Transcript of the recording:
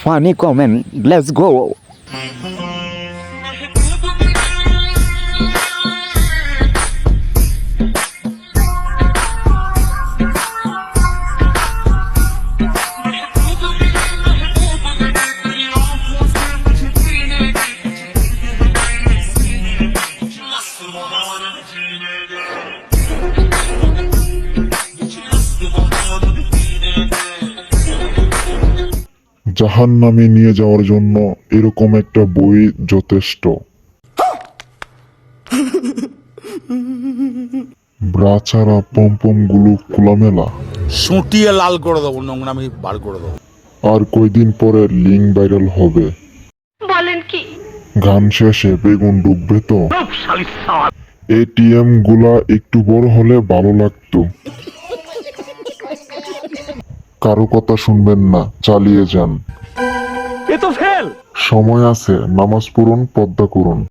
funny comment. Let's go. জাহান্নামে নিয়ে যাওয়ার জন্য এরকম একটা বই যথেষ্ট। ব্রা ছাড়া পম্পম গুলো খোলামেলা। সুটিয়ে লাল করে দেবো, নোংরামি বার করে দেবো। আর কয়দিন পরে লিঙ্ক ভাইরাল হবে। বলেন কি? গান শেষে বেগুন ডুববে তো। এটিএম গুলা একটু বড় হলে ভালো লাগতো। কারো কথা শুনবেন না, চালিয়ে যান। সময় আছে, নামাজ পড়ুন, পর্দা করুন।